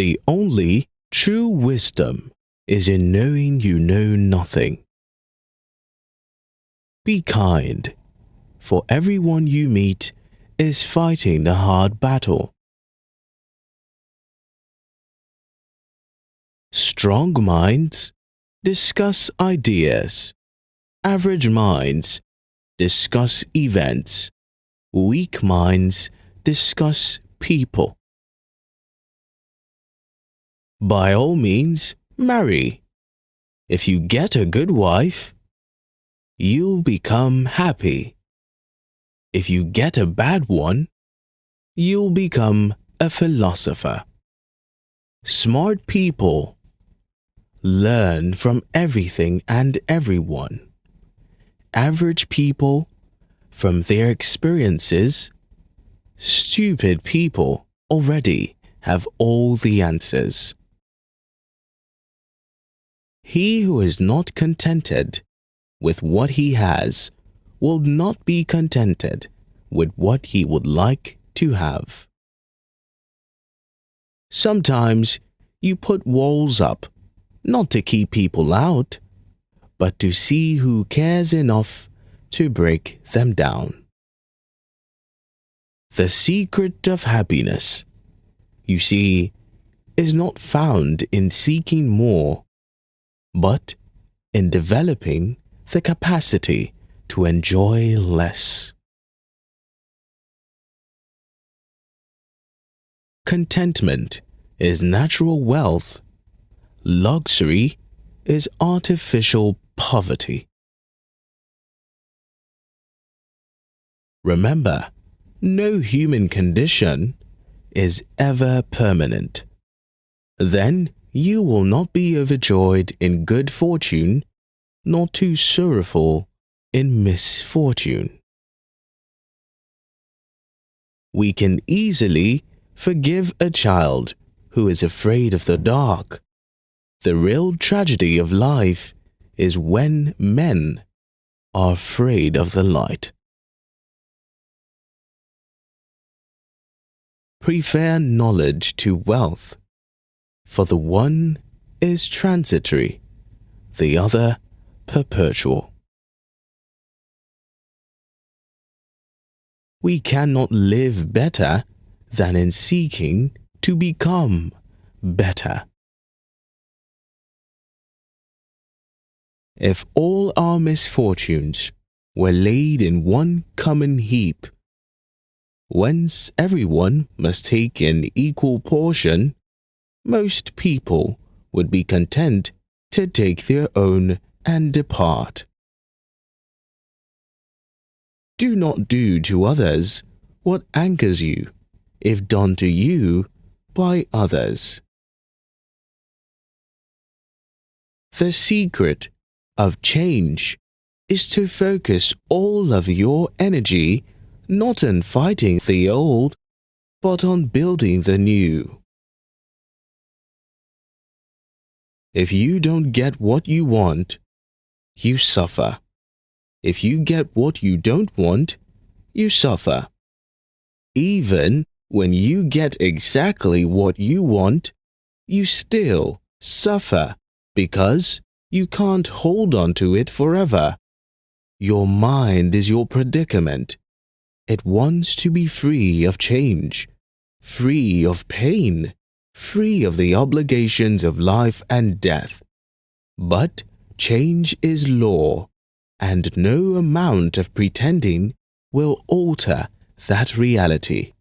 The only true wisdom is in knowing you know nothing. Be kind, for everyone you meet is fighting a hard battle. Strong minds discuss ideas. Average minds discuss events. Weak minds discuss people. By all means, marry. If you get a good wife, you'll become happy. If you get a bad one, you'll become a philosopher. Smart people learn from everything and everyone. Average people from their experiences. Stupid people already have all the answers. He who is not contented with what he has will not be contented with what he would like to have. Sometimes you put walls up, not to keep people out, but to see who cares enough to break them down. The secret of happiness, you see, is not found in seeking more, but in developing the capacity to enjoy less. Contentment is natural wealth. Luxury is artificial poverty. Remember, no human condition is ever permanent. Then you will not be overjoyed in good fortune, nor too sorrowful in misfortune. We can easily forgive a child who is afraid of the dark. The real tragedy of life is when men are afraid of the light. Prefer knowledge to wealth, for the one is transitory, the other perpetual. We cannot live better than in seeking to become better. If all our misfortunes were laid in one common heap, whence everyone must take an equal portion, most people would be content to take their own and depart. Do not do to others what angers you, if done to you by others. The secret of change is to focus all of your energy not on fighting the old, but on building the new. If you don't get what you want, you suffer. If you get what you don't want, you suffer. Even when you get exactly what you want, you still suffer because you can't hold on to it forever. Your mind is your predicament. It wants to be free of change, free of pain, free of the obligations of life and death. But change is law, and no amount of pretending will alter that reality.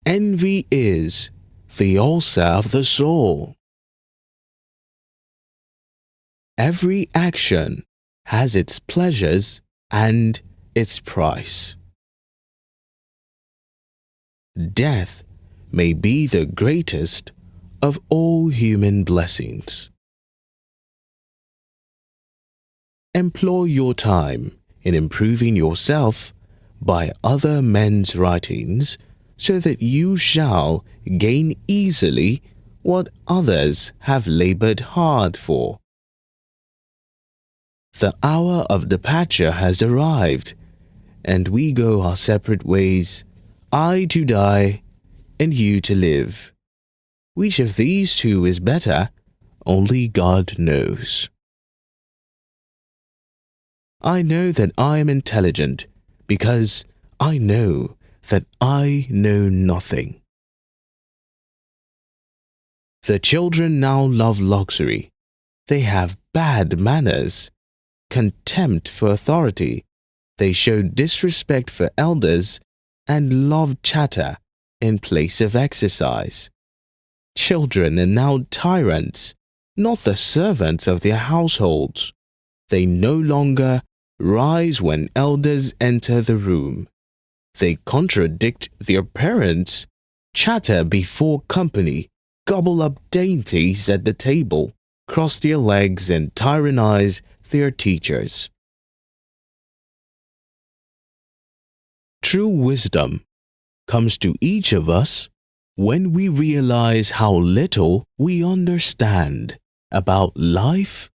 Envy is the ulcer of the soul. Every action has its pleasures and its price. Death may be the greatest of all human blessings. Employ your time in improving yourself by other men's writings, so that you shall gain easily what others have labored hard for. The hour of departure has arrived, and we go our separate ways, I to die, and you to live. Which of these two is better, only God knows. I know that I am intelligent because I know that I know nothing. The children now love luxury. They have bad manners, contempt for authority. They show disrespect for elders and love chatter in place of exercise. Children are now tyrants, not the servants of their households. They no longer rise when elders enter the room. They contradict their parents, chatter before company, gobble up dainties at the table, cross their legs and tyrannize their teachers. True wisdom comes to each of us when we realize how little we understand about life,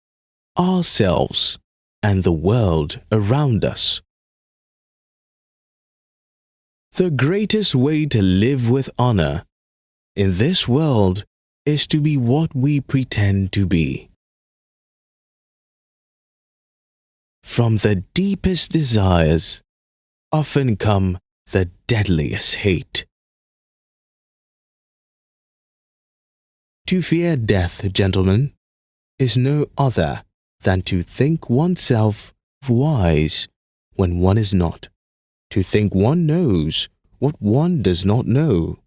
ourselves, and the world around us. The greatest way to live with honor in this world is to be what we pretend to be. From the deepest desires often come the deadliest hate. To fear death, gentlemen, is no other than to think oneself wise when one is not, to think one knows what one does not know.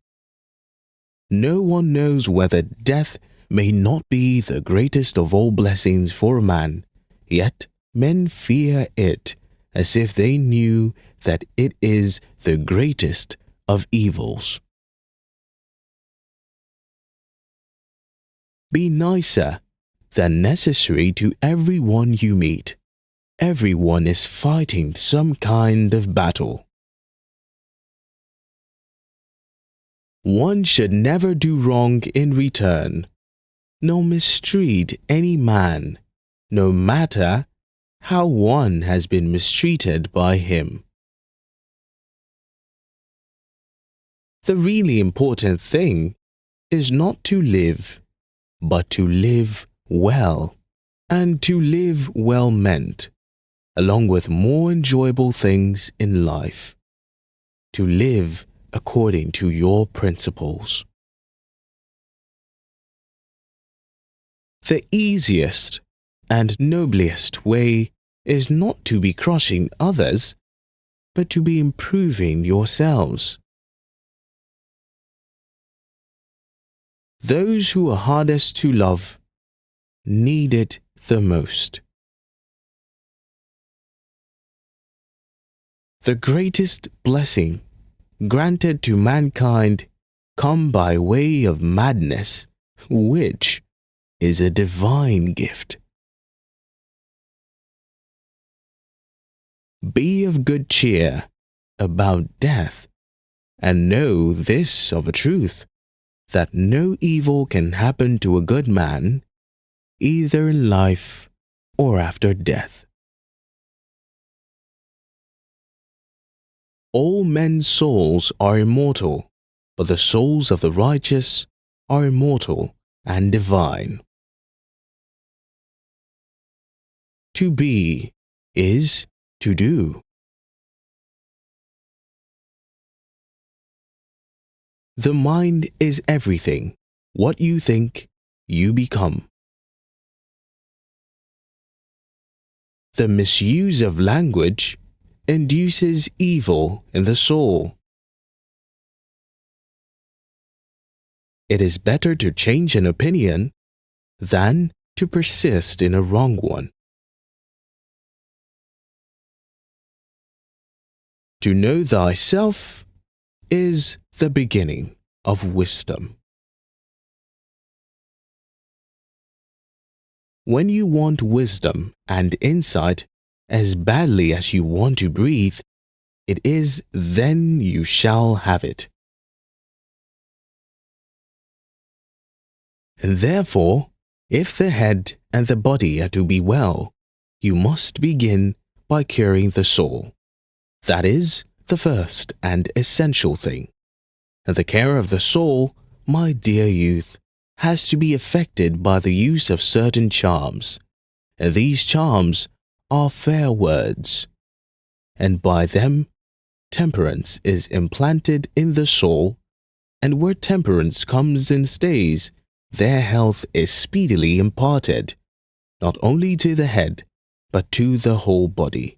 No one knows whether death may not be the greatest of all blessings for a man, yet men fear it as if they knew that it is the greatest of evils. Be nicer than necessary to everyone you meet. Everyone is fighting some kind of battle. One should never do wrong in return, nor mistreat any man, no matter how one has been mistreated by him. The really important thing is not to live, but to live well, and to live well meant, along with more enjoyable things in life. To live according to your principles. The easiest and noblest way is not to be crushing others, but to be improving yourselves. Those who are hardest to love need it the most. The greatest blessing granted to mankind come by way of madness, which is a divine gift. Be of good cheer about death, and know this of a truth, that no evil can happen to a good man, either in life or after death. All men's souls are immortal, but the souls of the righteous are immortal and divine. To be is to do. The mind is everything. What you think, you become. The misuse of language induces evil in the soul. It is better to change an opinion than to persist in a wrong one. To know thyself is the beginning of wisdom. When you want wisdom and insight as badly as you want to breathe, it is then you shall have it. And therefore, if the head and the body are to be well, you must begin by curing the soul. That is the first and essential thing. The care of the soul, my dear youth, has to be effected by the use of certain charms. These charms are fair words, and by them temperance is implanted in the soul, and where temperance comes and stays, their health is speedily imparted, not only to the head, but to the whole body.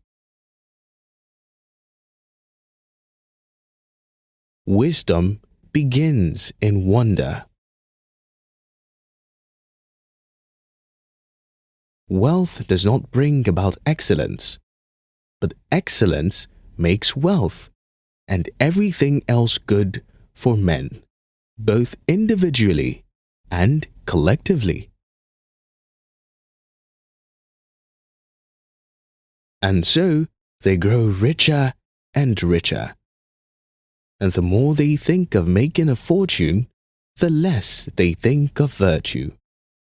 Wisdom begins in wonder. Wealth does not bring about excellence, but excellence makes wealth and everything else good for men, both individually and collectively. And so they grow richer and richer. And the more they think of making a fortune, the less they think of virtue.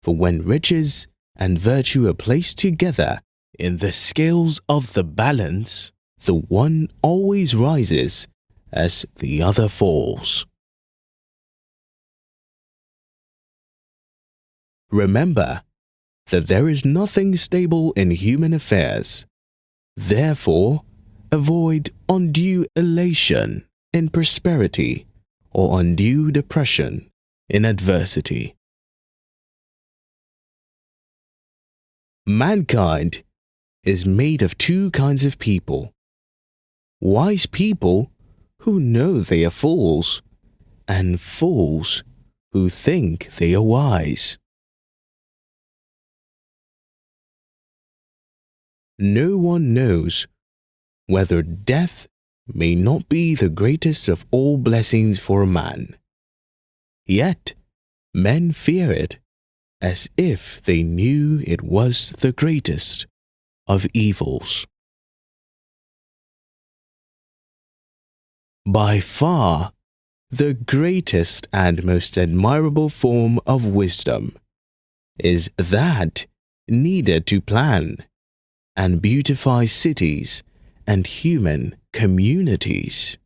For when riches and virtue are placed together in the scales of the balance, the one always rises as the other falls. Remember that there is nothing stable in human affairs. Therefore, avoid undue elation in prosperity or undue depression in adversity. Mankind is made of two kinds of people: wise people who know they are fools, and fools who think they are wise. No one knows whether death may not be the greatest of all blessings for a man. Yet men fear it as if they knew it was the greatest of evils. By far, the greatest and most admirable form of wisdom is that needed to plan and beautify cities and human communities.